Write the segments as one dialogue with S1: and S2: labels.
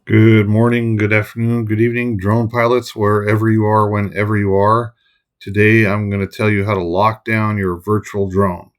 S1: Good morning, good afternoon, good evening, drone pilots, wherever you are, whenever you are. Today, I'm going to tell you how to lock down your virtual drone.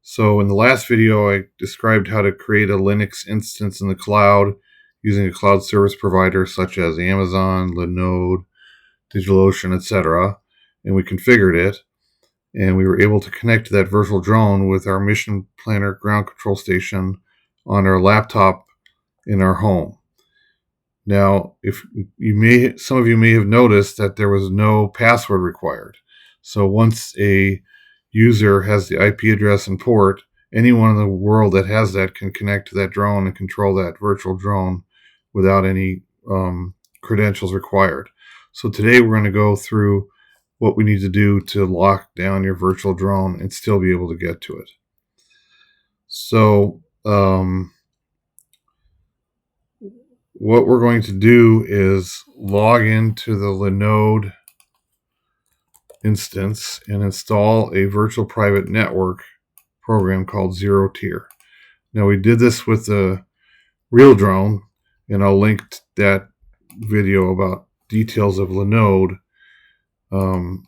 S1: So in the last video, I described how to create a Linux instance in the cloud using a cloud service provider such as Amazon, Linode, DigitalOcean, etc. And we configured it, and we were able to connect to that virtual drone with our Mission Planner ground control station on our laptop in our home. Now, some of you may have noticed that there was no password required. So once a user has the IP address and port, anyone in the world that has that can connect to that drone and control that virtual drone without any credentials required. So today we're going to go through what we need to do to lock down your virtual drone and still be able to get to it. So what we're going to do is log into the Linode instance and install a virtual private network program called ZeroTier. Now, we did this with the real drone, and I'll link that video about details of Linode, about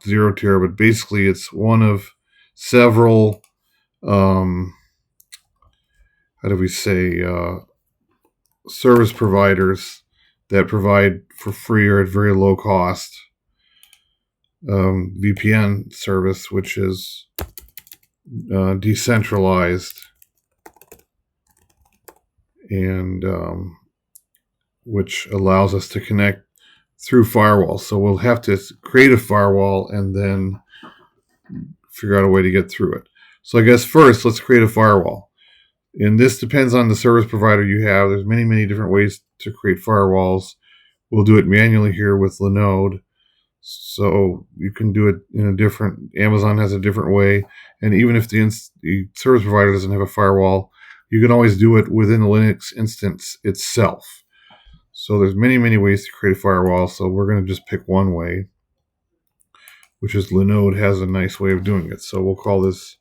S1: ZeroTier, but basically it's one of several, service providers that provide for free or at very low cost VPN service, which is decentralized and which allows us to connect through firewalls. So we'll have to create a firewall and then figure out a way to get through it. So I guess first, let's create a firewall. And this depends on the service provider you have. There's many, many different ways to create firewalls. We'll do it manually here with Linode. So you can do it in a different, Amazon has a different way. And even if the service provider doesn't have a firewall, you can always do it within the Linux instance itself. So there's many, many ways to create a firewall. So we're going to just pick one way, which is Linode has a nice way of doing it. So we'll call this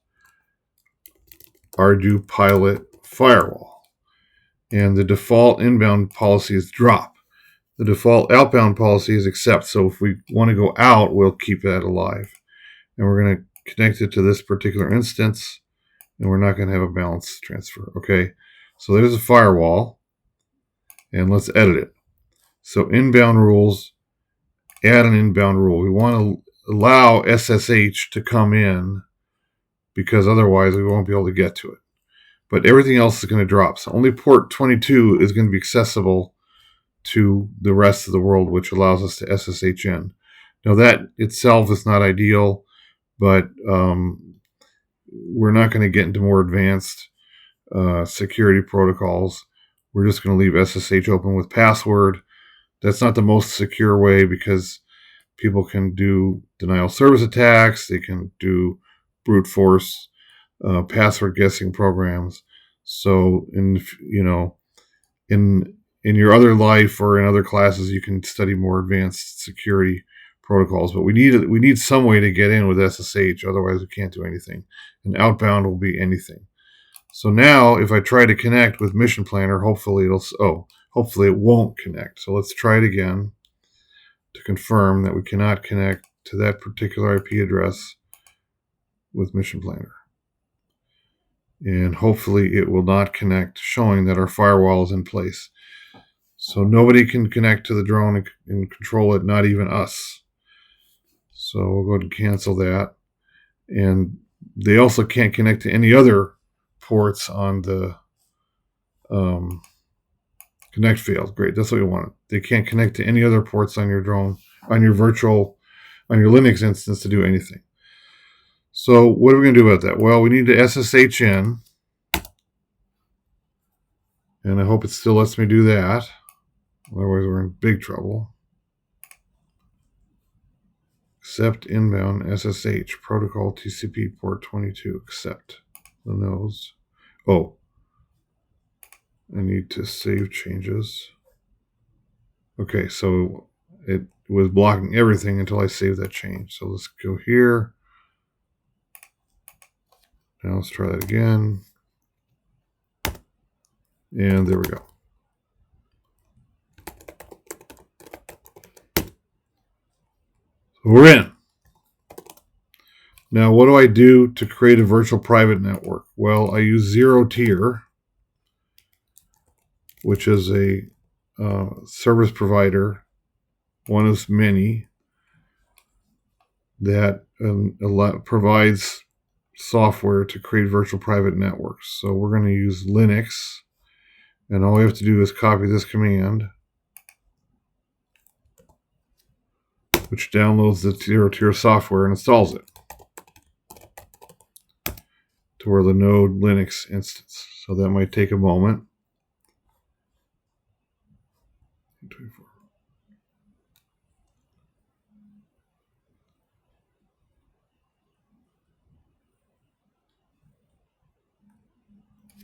S1: Ardu Pilot Firewall. And the default inbound policy is drop. The default outbound policy is accept. So if we want to go out, we'll keep that alive. And we're going to connect it to this particular instance, and we're not going to have a balance transfer. Okay, so there's a firewall, and let's edit it. So inbound rules, add an inbound rule. We want to allow SSH to come in because otherwise we won't be able to get to it. But everything else is going to drop. So only port 22 is going to be accessible to the rest of the world, which allows us to SSH in. Now that itself is not ideal, but we're not going to get into more advanced security protocols. We're just going to leave SSH open with password. That's not the most secure way because people can do denial of service attacks. They can do brute force password guessing programs. So in your other life or in other classes, you can study more advanced security protocols. But we need some way to get in with SSH. Otherwise, we can't do anything. And outbound will be anything. So now, if I try to connect with Mission Planner, hopefully it won't connect. So let's try it again to confirm that we cannot connect to that particular IP address with Mission Planner. And hopefully it will not connect, showing that our firewall is in place. So nobody can connect to the drone and control it, not even us. So we'll go ahead and cancel that. And they also can't connect to any other ports on the connect field. Great, that's what we want. They can't connect to any other ports on your drone, on your Linux instance to do anything. So what are we going to do about that? Well, we need to SSH in. And I hope it still lets me do that. Otherwise, we're in big trouble. Accept inbound SSH protocol TCP port 22. Accept the nose. Oh, I need to save changes. Okay, so it was blocking everything until I saved that change. So let's go here. Now let's try that again. And there we go. We're in. Now, what do I do to create a virtual private network? Well, I use ZeroTier, which is a service provider, one of many, that provides software to create virtual private networks. So we're going to use Linux, and all we have to do is copy this command, which downloads the ZeroTier software and installs it to our Linode Linux instance. So that might take a moment.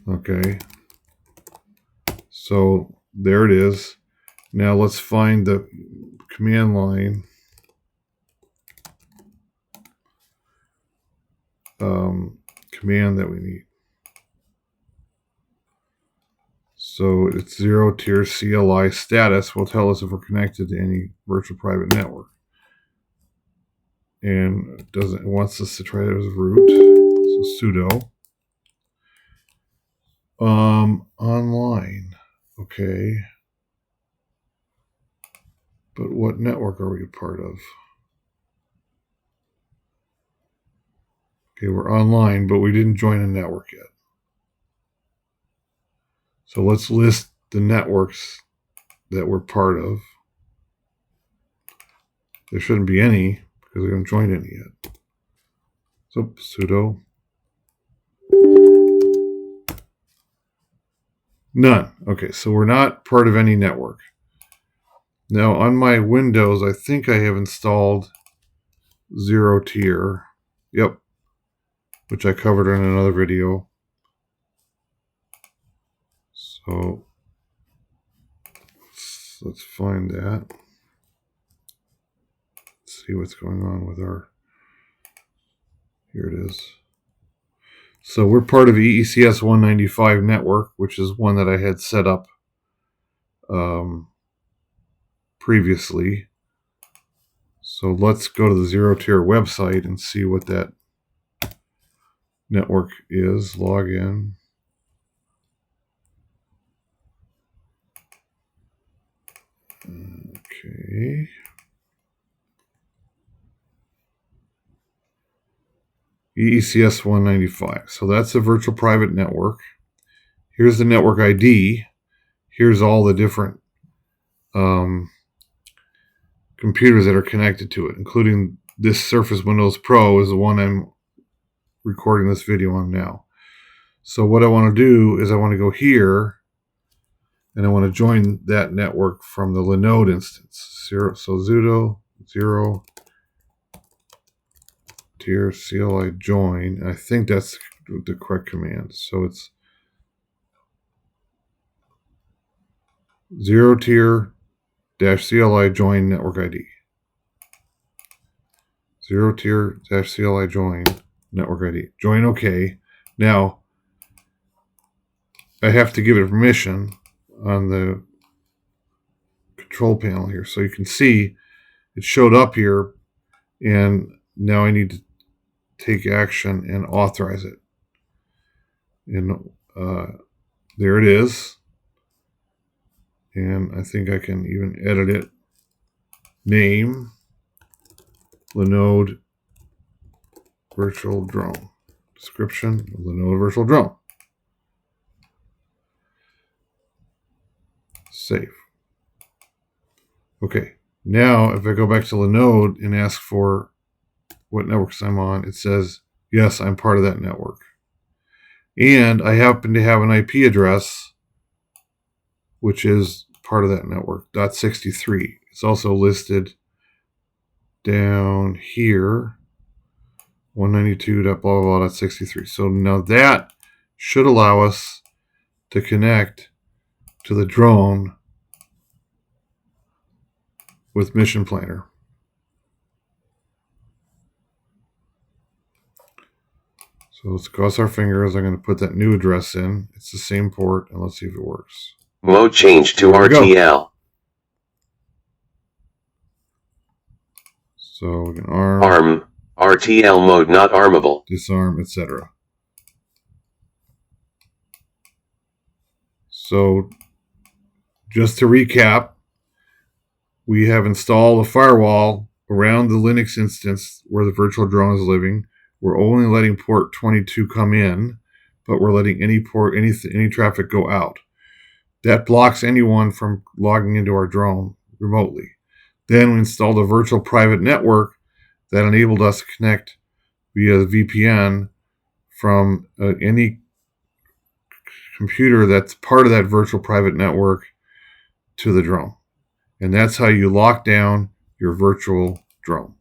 S1: Okay, so there it is. Now let's find the command line command that we need. So it's ZeroTier CLI status will tell us if we're connected to any virtual private network. And it wants us to try it as root. So sudo online. Okay. But what network are we a part of? Okay, we're online, but we didn't join a network yet. So let's list the networks that we're part of. There shouldn't be any because we haven't joined any yet. So sudo none. Okay, so we're not part of any network. Now on my Windows, I think I have installed ZeroTier. Yep, which I covered in another video. So let's find that. Let's see what's going on with our. Here it is. So we're part of EECS 195 network, which is one that I had set up previously. So let's go to the ZeroTier website and see what that network is. Log in. Okay. EECS 195. So that's a virtual private network. Here's the network ID. Here's all the different computers that are connected to it, including this Surface Windows Pro is the one I'm recording this video on now. So what I want to do is I want to go here and I want to join that network from the Linode instance. So sudo ZeroTier CLI join. I think that's the correct command. So it's ZeroTier -CLI join network ID. ZeroTier -CLI join network ID. Join OK. Now I have to give it permission on the control panel here. So you can see it showed up here, and now I need to take action and authorize it. And there it is. And I think I can even edit it. Name Linode virtual drone. Description Linode virtual drone. Save. Okay, now if I go back to Linode and ask for what networks I'm on, it says, yes, I'm part of that network. And I happen to have an IP address, which is part of that network, .63. It's also listed down here, 192.blah.63. So now that should allow us to connect to the drone with Mission Planner. So let's cross our fingers. I'm going to put that new address in. It's the same port, and let's see if it works.
S2: Mode change to RTL.
S1: So we can arm,
S2: RTL mode not armable,
S1: disarm, etc. So just to recap, we have installed a firewall around the Linux instance where the virtual drone is living. We're only letting port 22 come in, but we're letting any traffic go out. That blocks anyone from logging into our drone remotely. Then we installed a virtual private network that enabled us to connect via the VPN from any computer that's part of that virtual private network to the drone. And that's how you lock down your virtual drone.